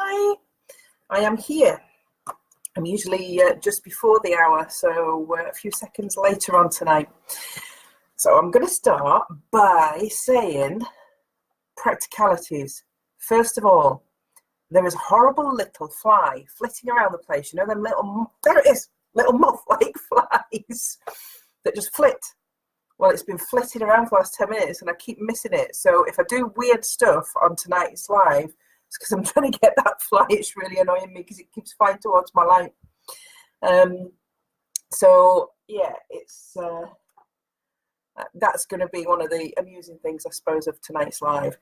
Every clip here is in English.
Hi, I am here. I'm usually just before the hour, so a few seconds later on tonight. So I'm going to start by saying practicalities. First of all, there is a horrible little fly flitting around the place. You know, them little, there it is, little moth-like flies that just flit. Well, it's been flitting around for the last 10 minutes and I keep missing it. So if I do weird stuff on tonight's live, it's because I'm trying to get that fly. It's really annoying me because it keeps flying towards my light. So yeah, it's that's going to be one of the amusing things, I suppose, of tonight's live.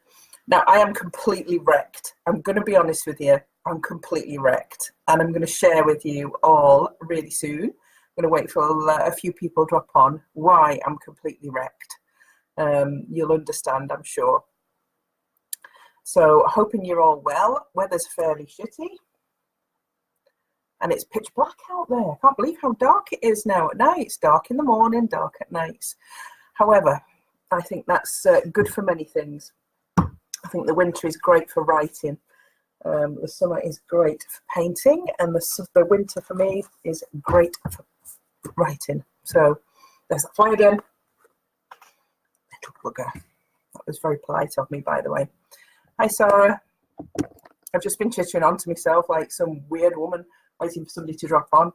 Now, I am completely wrecked. I'm going to be honest with you. I'm completely wrecked, and I'm going to share with you all really soon. I'm going to wait for a few people drop on why I'm completely wrecked. You'll understand, I'm sure. So, hoping you're all well. Weather's fairly shitty. And it's pitch black out there. I can't believe how dark it is now at night. It's dark in the morning, dark at night. However, I think that's good for many things. I think the winter is great for writing. The summer is great for painting. And the winter for me is great for writing. So, there's that fly again. Little bugger. That was very polite of me, by the way. Hi, Sarah. I've just been chittering on to myself like some weird woman waiting for somebody to drop on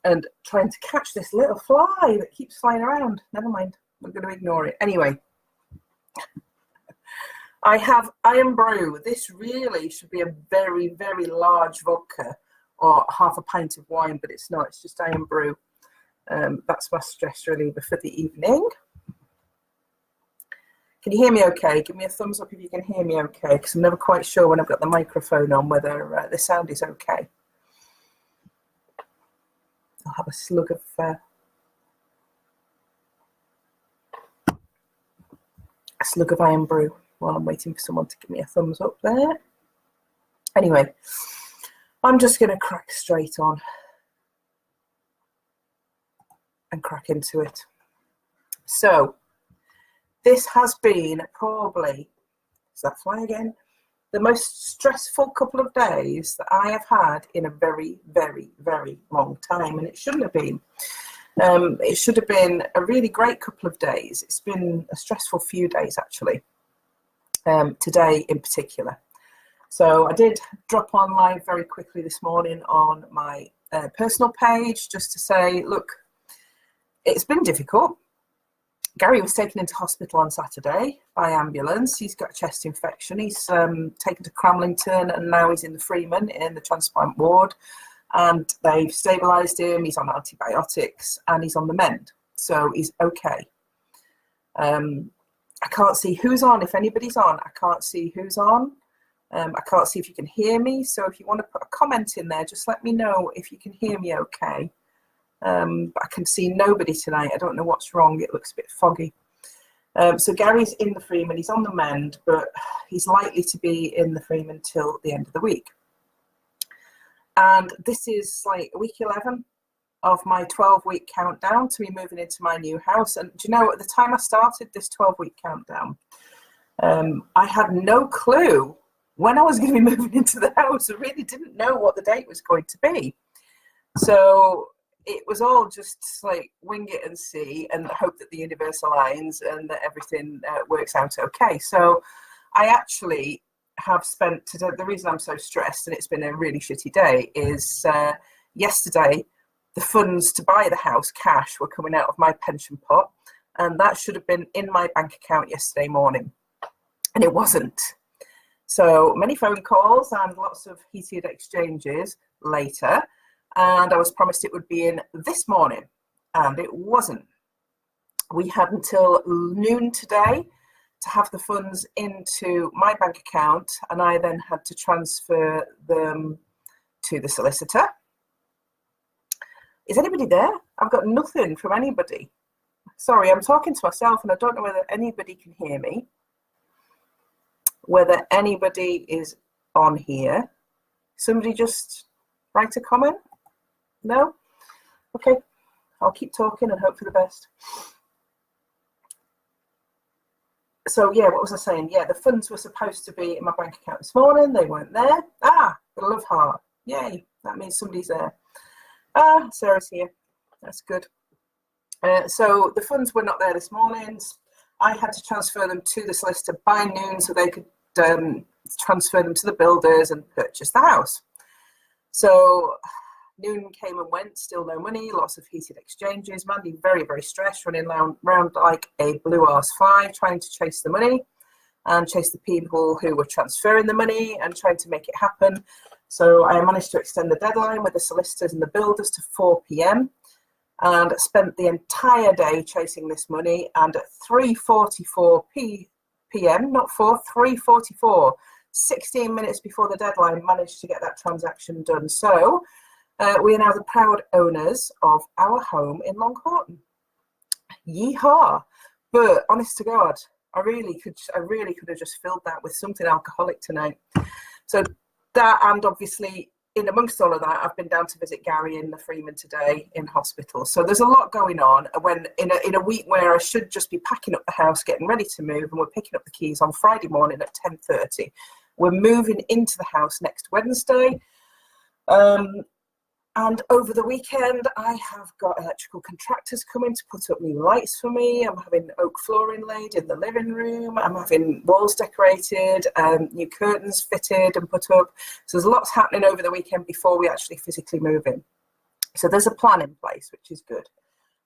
and trying to catch this little fly that keeps flying around. Never mind. I'm going to ignore it. Anyway, I have Iron Brew. This really should be a very, very large vodka or half a pint of wine, but it's not. It's just Iron Brew. That's my stress reliever for the evening. Can you hear me okay? Give me a thumbs up if you can hear me okay, because I'm never quite sure when I've got the microphone on whether the sound is okay. I'll have a slug of Iron Brew while I'm waiting for someone to give me a thumbs up there. Anyway, I'm just going to crack straight on and crack into it. So, this has been probably, is that fly again? The most stressful couple of days that I have had in a very, very, very long time. And it shouldn't have been. It should have been a really great couple of days. It's been a stressful few days, actually. Today in particular. So I did drop on live very quickly this morning on my personal page just to say, look, it's been difficult. Gary was taken into hospital on Saturday by ambulance. He's got a chest infection. He's taken to Cramlington and now he's in the Freeman in the transplant ward. And they've stabilised him. He's on antibiotics and he's on the mend. So he's okay. I can't see who's on. If anybody's on, I can't see who's on. I can't see if you can hear me. So if you want to put a comment in there, just let me know if you can hear me okay. But I can see nobody tonight. I don't know what's wrong. It looks a bit foggy. So Gary's in the Freeman. He's on the mend, but he's likely to be in the Freeman till the end of the week. And this is like week 11 of my 12-week countdown to me moving into my new house. And do you know, at the time I started this 12-week countdown, I had no clue when I was going to be moving into the house. I really didn't know what the date was going to be. So it was all just like wing it and see and hope that the universe aligns and that everything works out okay. So I actually have spent today, the reason I'm so stressed and it's been a really shitty day is yesterday the funds to buy the house cash were coming out of my pension pot and that should have been in my bank account yesterday morning and it wasn't. So many phone calls and lots of heated exchanges later. And I was promised it would be in this morning, and it wasn't. We had until noon today to have the funds into my bank account, and I then had to transfer them to the solicitor. Is anybody there? I've got nothing from anybody. Sorry, I'm talking to myself, and I don't know whether anybody can hear me, whether anybody is on here. Somebody just write a comment. No? Okay, I'll keep talking and hope for the best. So yeah, what was I saying? Yeah, the funds were supposed to be in my bank account this morning. They weren't there. Got a love heart. Yay, that means somebody's there. Sarah's here. That's good. So the funds were not there this morning. I had to transfer them to the solicitor by noon so they could transfer them to the builders and purchase the house. So noon came and went, still no money, lots of heated exchanges. Mandy very, very stressed, running around like a blue arse fly, trying to chase the money and chase the people who were transferring the money and trying to make it happen. So I managed to extend the deadline with the solicitors and the builders to 4 p.m. and spent the entire day chasing this money. And at 3:44 p.m., not 4, 3:44, 16 minutes before the deadline, managed to get that transaction done. So we are now the proud owners of our home in Long Horton. Yeehaw! But honest to God, I really could have just filled that with something alcoholic tonight. So that, and obviously in amongst all of that, I've been down to visit Gary in the Freeman today in hospital. So there's a lot going on when in a week where I should just be packing up the house, getting ready to move, and we're picking up the keys on Friday morning at 10:30. We're moving into the house next Wednesday. And over the weekend, I have got electrical contractors coming to put up new lights for me. I'm having oak flooring laid in the living room. I'm having walls decorated, new curtains fitted and put up. So there's lots happening over the weekend before we actually physically move in. So there's a plan in place, which is good.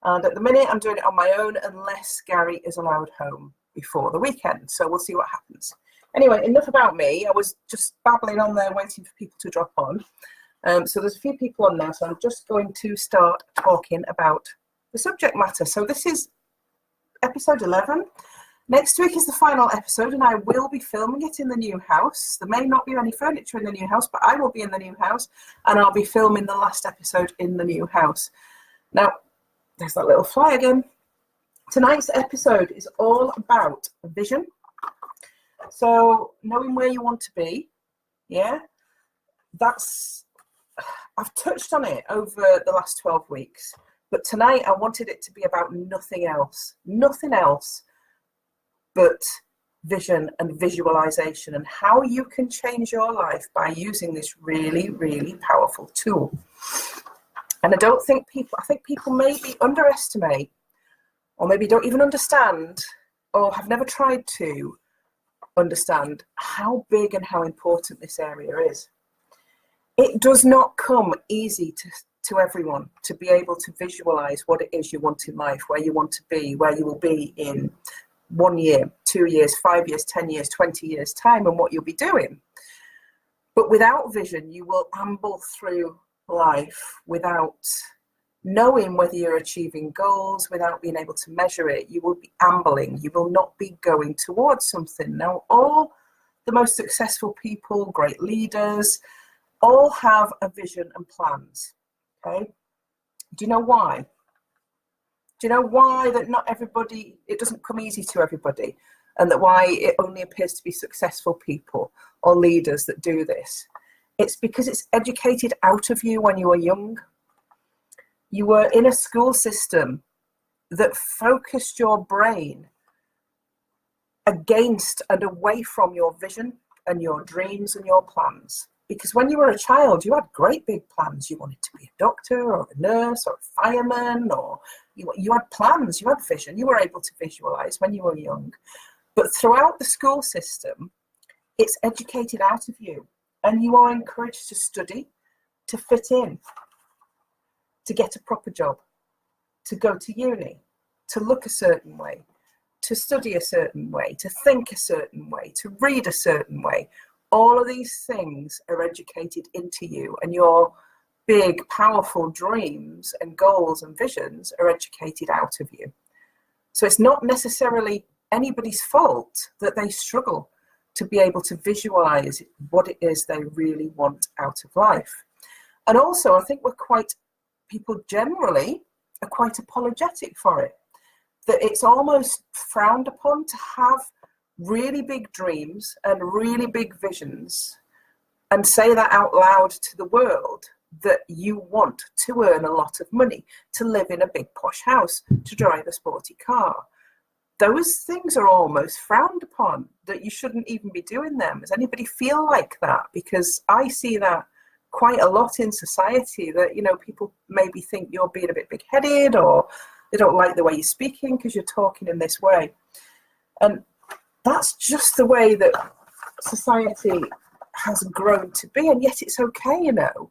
And at the minute, I'm doing it on my own unless Gary is allowed home before the weekend. So we'll see what happens. Anyway, enough about me. I was just babbling on there waiting for people to drop on. So there's a few people on now, so I'm just going to start talking about the subject matter. So this is episode 11. Next week is the final episode, and I will be filming it in the new house. There may not be any furniture in the new house, but I will be in the new house, and I'll be filming the last episode in the new house. Now, there's that little fly again. Tonight's episode is all about vision. So knowing where you want to be, yeah, I've touched on it over the last 12 weeks, but tonight I wanted it to be about nothing else but vision and visualization and how you can change your life by using this really, really powerful tool. And I think people maybe underestimate or maybe don't even understand or have never tried to understand how big and how important this area is. It does not come easy to everyone to be able to visualize what it is you want in life, where you want to be, where you will be in 1 year, 2 years, 5 years, 10 years, 20 years time, and what you'll be doing. But without vision, you will amble through life without knowing whether you're achieving goals, without being able to measure it. You will be ambling. You will not be going towards something. Now, all the most successful people, great leaders, all have a vision and plans, okay? Do you know why? Do you know why that not everybody, it doesn't come easy to everybody, and that why it only appears to be successful people or leaders that do this? It's because it's educated out of you when you were young. You were in a school system that focused your brain against and away from your vision and your dreams and your plans. Because when you were a child, you had great big plans. You wanted to be a doctor or a nurse or a fireman, or you had plans, you had vision. You were able to visualize when you were young. But throughout the school system, it's educated out of you. And you are encouraged to study, to fit in, to get a proper job, to go to uni, to look a certain way, to study a certain way, to think a certain way, to read a certain way. All of these things are educated into you, and your big, powerful dreams and goals and visions are educated out of you. So it's not necessarily anybody's fault that they struggle to be able to visualize what it is they really want out of life. And also, I think people generally are quite apologetic for it, that it's almost frowned upon to have really big dreams and really big visions and say that out loud to the world, that you want to earn a lot of money, to live in a big posh house, to drive a sporty car. those things are almost frowned upon, that you shouldn't even be doing them. Does anybody feel like that? Because I see that quite a lot in society, that, you know, people maybe think you're being a bit big-headed, or they don't like the way you're speaking because you're talking in this way. And that's just the way that society has grown to be, and yet it's okay, you know.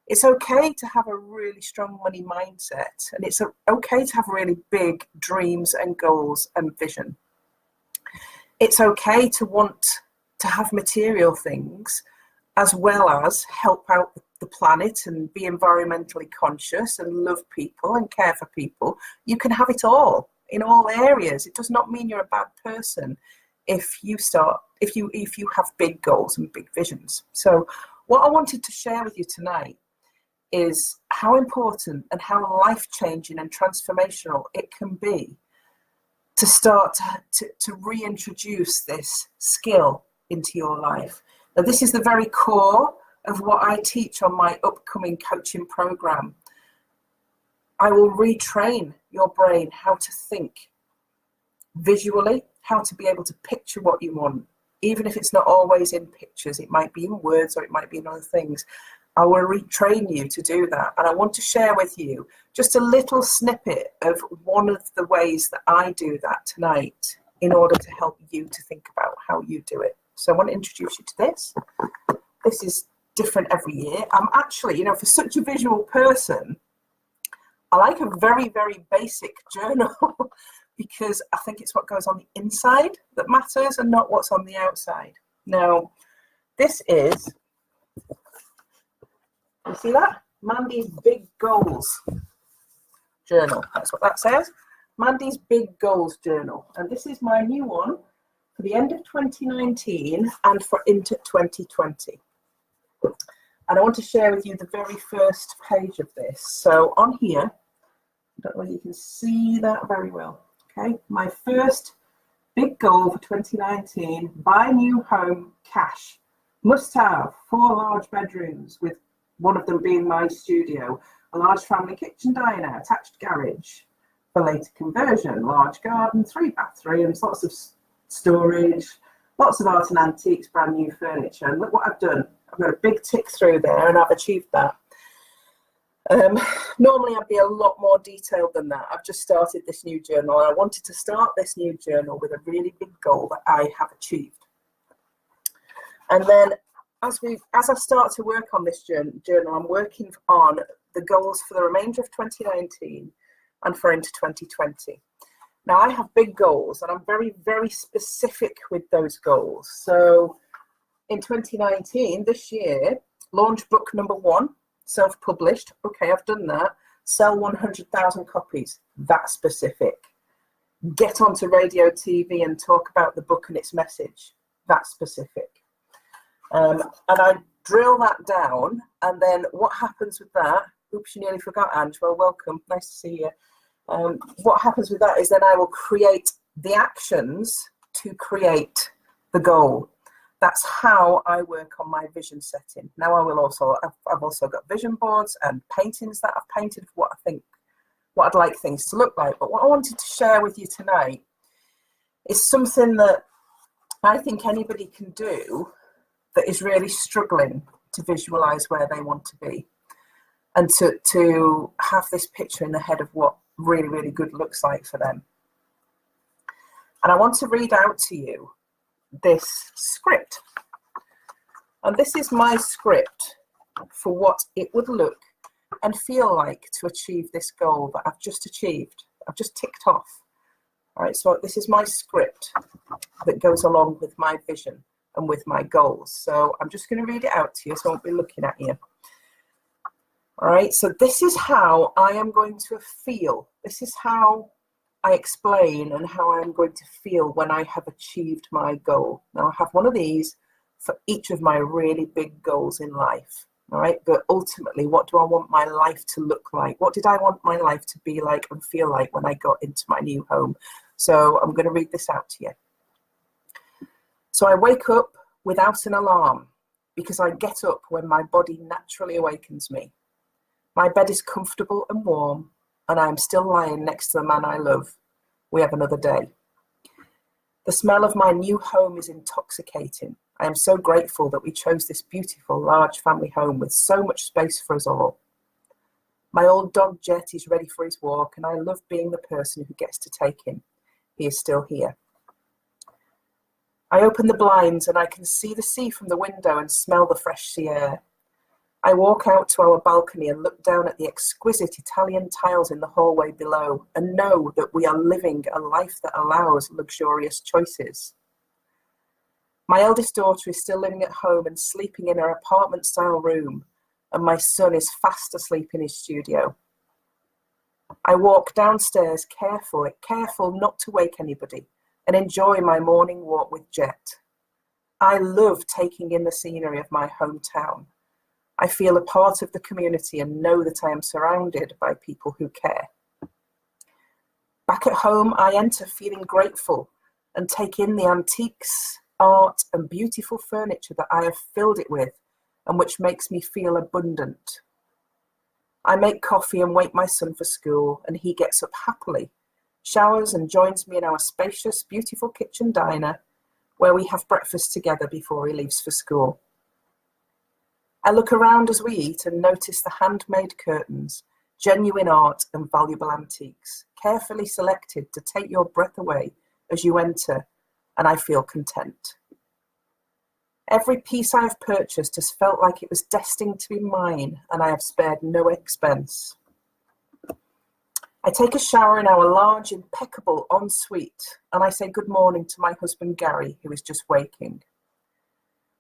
It's okay to have a really strong money mindset, and it's okay to have really big dreams and goals and vision. It's okay to want to have material things as well as help out the planet and be environmentally conscious and love people and care for people. You can have it all in all areas. It does not mean you're a bad person if you have big goals and big visions. So what I wanted to share with you tonight is how important and how life-changing and transformational it can be to start to reintroduce this skill into your life. Now, this is the very core of what I teach on my upcoming coaching program. I will retrain your brain how to think visually, how to be able to picture what you want, even if it's not always in pictures. It might be in words, or it might be in other things. I will retrain you to do that. And I want to share with you just a little snippet of one of the ways that I do that tonight, in order to help you to think about how you do it. So I want to introduce you to this. This is different every year. I'm actually, you know, for such a visual person, I like a very, very basic journal because I think it's what goes on the inside that matters and not what's on the outside. Now, this is, you see that? Mandy's Big Goals journal. That's what that says. Mandy's Big Goals journal. And this is my new one for the end of 2019 and for into 2020. And I want to share with you the very first page of this. So on here, I don't know if you can see that very well. Okay, my first big goal for 2019, buy new home cash. Must have 4 large bedrooms, with one of them being my studio, a large family kitchen diner, attached garage for later conversion, large garden, 3 bathrooms, lots of storage, lots of art and antiques, brand new furniture. And look what I've done. I've got a big tick through there, and I've achieved that. Normally I'd be a lot more detailed than that. I've just started this new journal, and I wanted to start this new journal with a really big goal that I have achieved. And then as I start to work on this journal, I'm working on the goals for the remainder of 2019 and for into 2020. Now, I have big goals, and I'm very, very specific with those goals. So in 2019, this year, launch book number 1, self-published. Okay, I've done that. Sell 100,000 copies. That's specific. Get onto radio, TV, and talk about the book and its message. That's specific. And I drill that down, and then what happens with that? Oops, you nearly forgot, Ange. Well, welcome. Nice to see you. What happens with that is then I will create the actions to create the goal. That's how I work on my vision setting. Now I've also got vision boards and paintings that I've painted for what I'd like things to look like. But what I wanted to share with you tonight is something that I think anybody can do that is really struggling to visualize where they want to be, and to have this picture in the head of what really, really good looks like for them. And I want to read out to you this script. And this is my script for what it would look and feel like to achieve this goal that I've just achieved. I've just ticked off. All right, so this is my script that goes along with my vision and with my goals. So I'm just going to read it out to you, so I won't be looking at you. All right, so this is how I am going to feel. This is how I explain and how I'm going to feel when I have achieved my goal. Now, I have one of these for each of my really big goals in life. All right, but ultimately, what do I want my life to look like? What did I want my life to be like and feel like when I got into my new home? So I'm going to read this out to you. So I wake up without an alarm because I get up when my body naturally awakens me. My bed is comfortable and warm, and I am still lying next to the man I love. We have another day. The smell of my new home is intoxicating. I am so grateful that we chose this beautiful, large family home with so much space for us all. My old dog Jet is ready for his walk, and I love being the person who gets to take him. He is still here. I open the blinds and I can see the sea from the window and smell the fresh sea air. I walk out to our balcony and look down at the exquisite Italian tiles in the hallway below and know that we are living a life that allows luxurious choices. My eldest daughter is still living at home and sleeping in her apartment-style room, and my son is fast asleep in his studio. I walk downstairs careful not to wake anybody, and enjoy my morning walk with Jet. I love taking in the scenery of my hometown. I feel a part of the community and know that I am surrounded by people who care. Back at home, I enter feeling grateful and take in the antiques, art, and beautiful furniture that I have filled it with and which makes me feel abundant. I make coffee and wake my son for school, and he gets up happily, showers and joins me in our spacious, beautiful kitchen diner where we have breakfast together before he leaves for school. I look around as we eat and notice the handmade curtains, genuine art and valuable antiques, carefully selected to take your breath away as you enter, and I feel content. Every piece I have purchased has felt like it was destined to be mine, and I have spared no expense. I take a shower in our large, impeccable ensuite, and I say good morning to my husband Gary, who is just waking.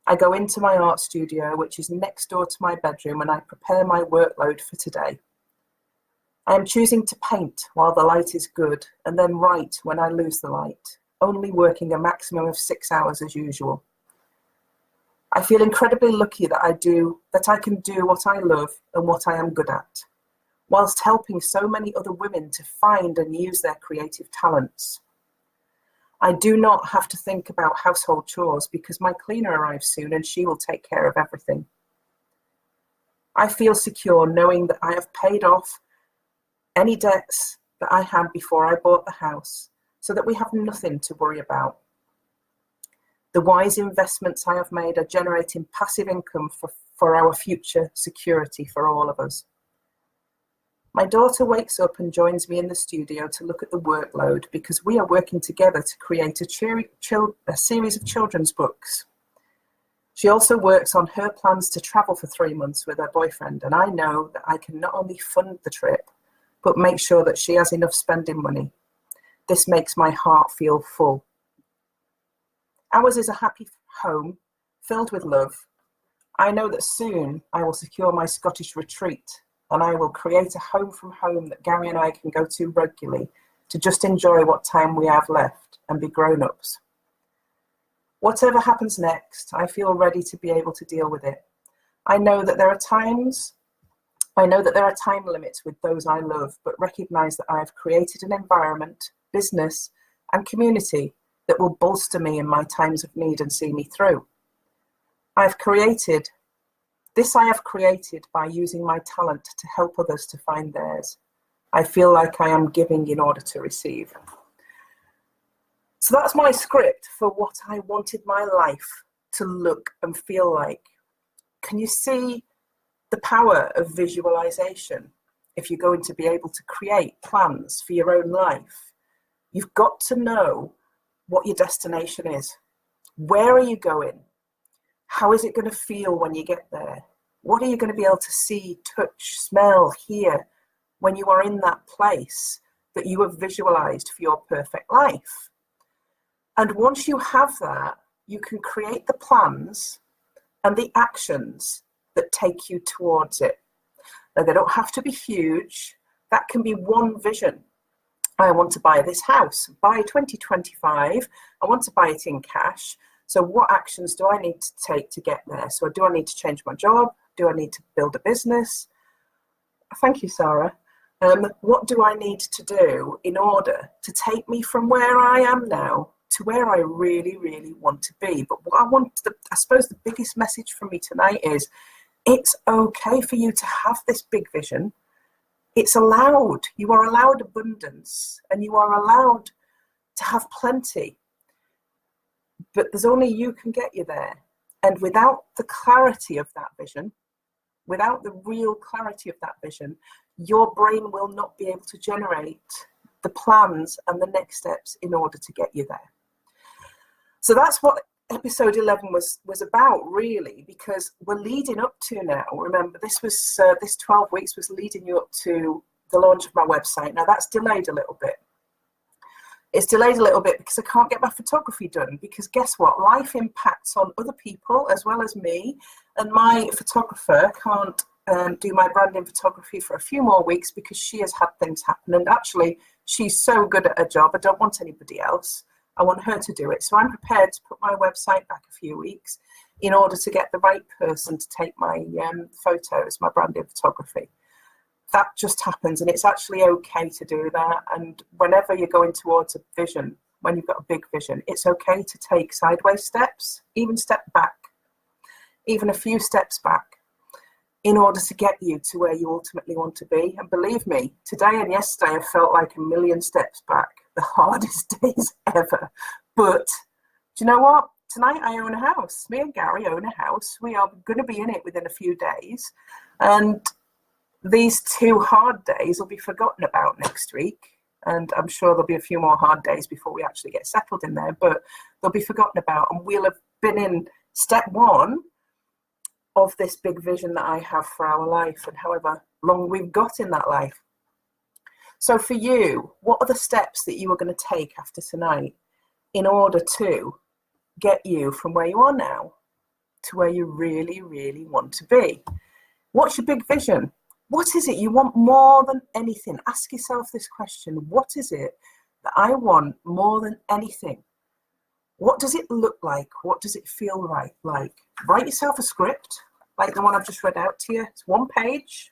I go into my art studio, which is next door to my bedroom, and I prepare my workload for today. I am choosing to paint while the light is good, and then write when I lose the light, only working a maximum of 6 hours as usual. I feel incredibly lucky that I can do what I love and what I am good at, whilst helping so many other women to find and use their creative talents. I do not have to think about household chores because my cleaner arrives soon and she will take care of everything. I feel secure knowing that I have paid off any debts that I had before I bought the house, so that we have nothing to worry about. The wise investments I have made are generating passive income for our future security for all of us. My daughter wakes up and joins me in the studio to look at the workload because we are working together to create a series of children's books. She also works on her plans to travel for 3 months with her boyfriend, and I know that I can not only fund the trip, but make sure that she has enough spending money. This makes my heart feel full. Ours is a happy home, filled with love. I know that soon I will secure my Scottish retreat, and I will create a home from home that Gary and I can go to regularly to just enjoy what time we have left and be grown-ups. Whatever happens next, I feel ready to be able to deal with it. I know that there are time limits with those I love, but recognize that I have created an environment, business, and community that will bolster me in my times of need and see me through. I have created by using my talent to help others to find theirs. I feel like I am giving in order to receive. So that's my script for what I wanted my life to look and feel like. Can you see the power of visualization? If you're going to be able to create plans for your own life, you've got to know what your destination is. Where are you going? How is it going to feel when you get there? What are you going to be able to see, touch, smell, hear when you are in that place that you have visualized for your perfect life? And once you have that, you can create the plans and the actions that take you towards it. Now, they don't have to be huge. That can be one vision. I want to buy this house by 2025. I want to buy it in cash. So what actions do I need to take to get there? So do I need to change my job? Do I need to build a business? Thank you, Sarah. What do I need to do in order to take me from where I am now to where I really, really want to be? But what I suppose the biggest message from me tonight is it's okay for you to have this big vision. It's allowed. You are allowed abundance, and you are allowed to have plenty. but there's only you can get you there. And without the clarity of that vision, without the real clarity of that vision, your brain will not be able to generate the plans and the next steps in order to get you there. So that's what episode 11 was about, really, because we're leading up to now. Remember, this 12 weeks was leading you up to the launch of my website. Now that's delayed a little bit. It's delayed a little bit because I can't get my photography done, because guess what? Life impacts on other people as well as me, and my photographer can't do my branding photography for a few more weeks because she has had things happen, and actually she's so good at her job, I don't want anybody else. I want her to do it. So I'm prepared to put my website back a few weeks in order to get the right person to take my photos, my branding photography. That just happens, and it's actually okay to do that. And whenever you're going towards a vision, when you've got a big vision, it's okay to take sideways steps, even step back, even a few steps back, in order to get you to where you ultimately want to be. And believe me, today and yesterday I felt like a million steps back, the hardest days ever. But do you know what? Tonight I own a house. Me and Gary own a house. We are going to be in it within a few days. And these 2 hard days will be forgotten about next week. And I'm sure there'll be a few more hard days before we actually get settled in there, but they'll be forgotten about. And we'll have been in step 1 of this big vision that I have for our life, and however long we've got in that life. So for you, what are the steps that you are going to take after tonight in order to get you from where you are now to where you really, really want to be? What's your big vision? What is it you want more than anything? Ask yourself this question. What is it that I want more than anything? What does it look like? What does it feel like? Write yourself a script, like the one I've just read out to you. It's one page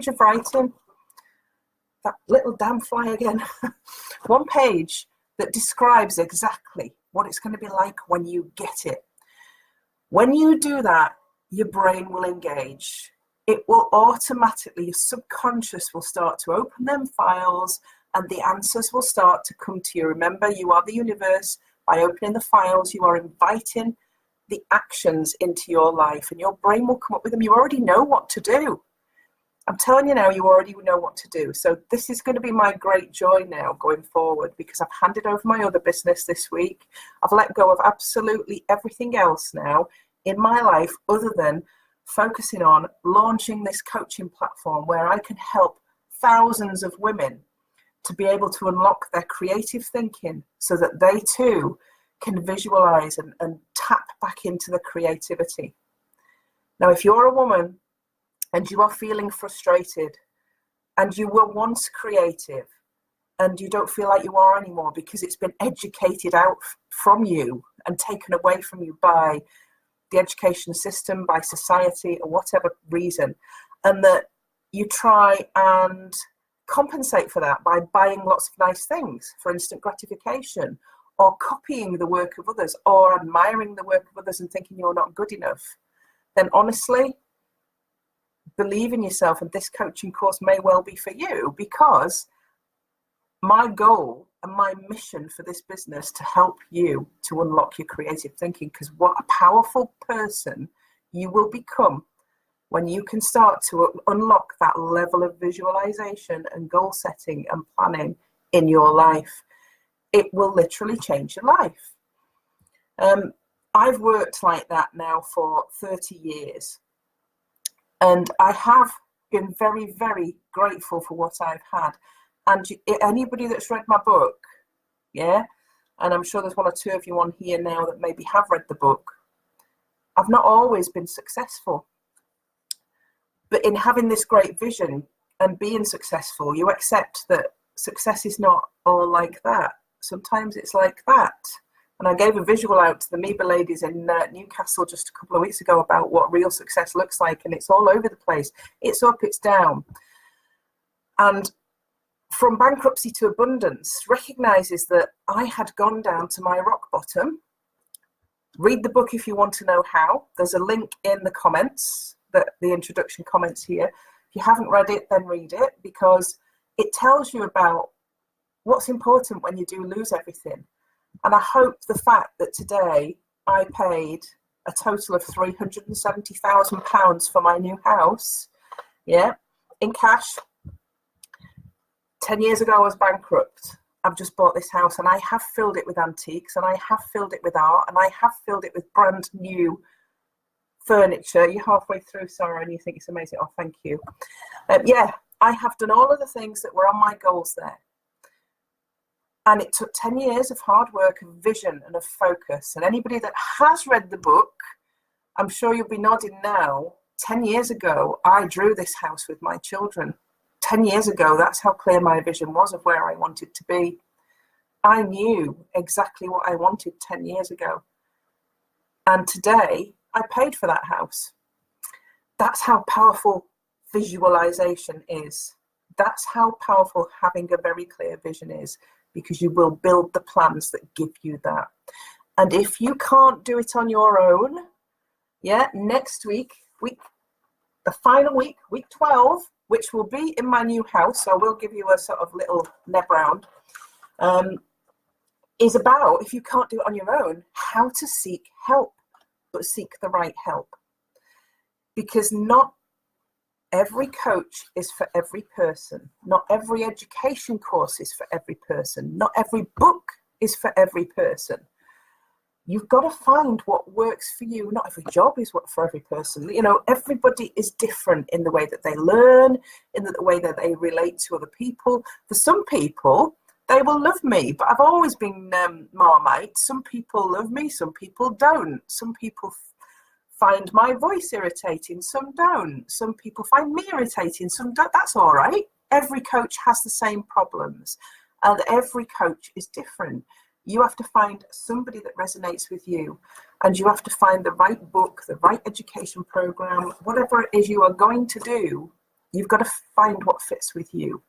of writing. That little damn fly again. One page that describes exactly what it's going to be like when you get it. When you do that, your brain will engage. It will automatically, your subconscious will start to open them files, and the answers will start to come to you. Remember, you are the universe. By opening the files, you are inviting the actions into your life, and your brain will come up with them. You already know what to do. I'm telling you now, you already know what to do. So this is going to be my great joy now going forward, because I've handed over my other business this week. I've let go of absolutely everything else now in my life other than focusing on launching this coaching platform where I can help thousands of women to be able to unlock their creative thinking so that they too can visualize and tap back into the creativity. Now, if you're a woman and you are feeling frustrated and you were once creative and you don't feel like you are anymore because it's been educated out from you and taken away from you by the education system, by society, or whatever reason, and that you try and compensate for that by buying lots of nice things for instant gratification, or copying the work of others, or admiring the work of others and thinking you're not good enough, then honestly, believe in yourself, and this coaching course may well be for you, because my goal and my mission for this business to help you to unlock your creative thinking, because what a powerful person you will become when you can start to unlock that level of visualization and goal setting and planning in your life. It will literally change your life. I've worked like that now for 30 years. And I have been very, very grateful for what I've had. And anybody that's read my book, yeah, and I'm sure there's 1 or 2 of you on here now that maybe have read the book, I've not always been successful. But in having this great vision and being successful, you accept that success is not all like that. Sometimes it's like that. And I gave a visual out to the MEBA ladies in Newcastle just a couple of weeks ago about what real success looks like. And it's all over the place. It's up, it's down. And from bankruptcy to abundance recognizes that I had gone down to my rock bottom. Read the book if you want to know how. There's a link in the comments, the introduction comments here. If you haven't read it, then read it, because it tells you about what's important when you do lose everything. And I hope the fact that today I paid a total of £370,000 for my new house, yeah, in cash. 10 years ago I was bankrupt. I've just bought this house and I have filled it with antiques and I have filled it with art and I have filled it with brand new furniture. You're halfway through, Sarah, and you think it's amazing. Oh, thank you. Yeah, I have done all of the things that were on my goals there. And it took 10 years of hard work, of vision and of focus. And anybody that has read the book, I'm sure you'll be nodding now. 10 years ago, I drew this house with my children. 10 years ago, that's how clear my vision was of where I wanted to be. I knew exactly what I wanted 10 years ago. And today, I paid for that house. That's how powerful visualization is. That's how powerful having a very clear vision is, because you will build the plans that give you that. And if you can't do it on your own, yeah, next week, the final week, week 12, which will be in my new house, so I will give you a sort of little neb round, is about, if you can't do it on your own, how to seek help, but seek the right help. Because not every coach is for every person. Not every education course is for every person. Not every book is for every person. You've got to find what works for you. Not every job is what for every person. You know, everybody is different in the way that they learn, in the way that they relate to other people. For some people, they will love me, but I've always been Marmite. Some people love me, some people don't. Some people find my voice irritating, some don't. Some people find me irritating, some don't. That's all right. Every coach has the same problems, and every coach is different. You have to find somebody that resonates with you, and you have to find the right book, the right education program, whatever it is you are going to do. You've got to find what fits with you.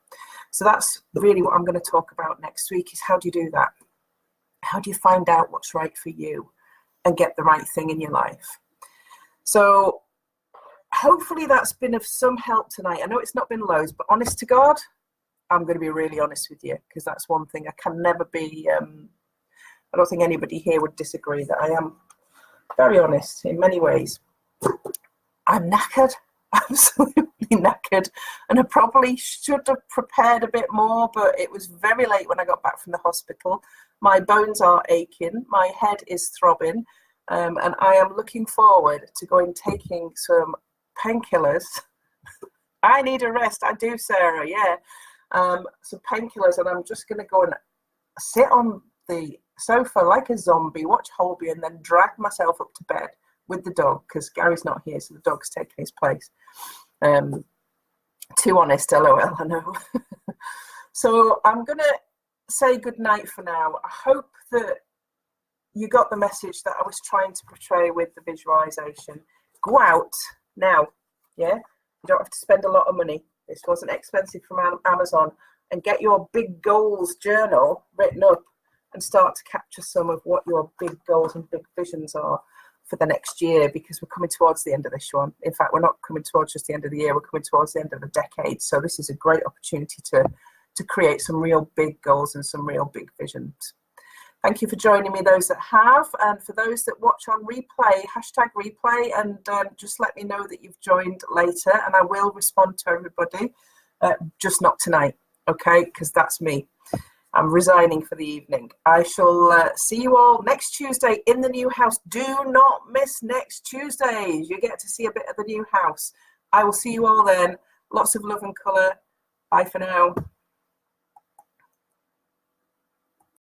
So that's really what I'm going to talk about next week, is how do you do that? How do you find out what's right for you and get the right thing in your life? So hopefully that's been of some help tonight. I know it's not been loads, but honest to God, I'm going to be really honest with you, because that's one thing I can never be. I don't think anybody here would disagree that I am very honest in many ways. I'm knackered, absolutely knackered, and I probably should have prepared a bit more, but it was very late when I got back from the hospital. My bones are aching, my head is throbbing, and I am looking forward to going taking some painkillers. I need a rest, I do, Sarah, yeah. Some painkillers, and I'm just going to go and sit on the sofa like a zombie, watch Holby, and then drag myself up to bed with the dog, because Gary's not here, so the dog's taking his place. Too honest, LOL, I know. So I'm going to say good night for now. I hope that you got the message that I was trying to portray with the visualization. Go out now, yeah? You don't have to spend a lot of money. This wasn't expensive from Amazon. And get your big goals journal written up and start to capture some of what your big goals and big visions are for the next year, because we're coming towards the end of this one. In fact, we're not coming towards just the end of the year, we're coming towards the end of the decade. So this is a great opportunity to create some real big goals and some real big visions. Thank you for joining me, those that have, and for those that watch on replay, hashtag replay, and just let me know that you've joined later, and I will respond to everybody, just not tonight, okay, because that's me. I'm resigning for the evening. I shall see you all next Tuesday in the new house. Do not miss next Tuesday. You get to see a bit of the new house. I will see you all then. Lots of love and colour. Bye for now.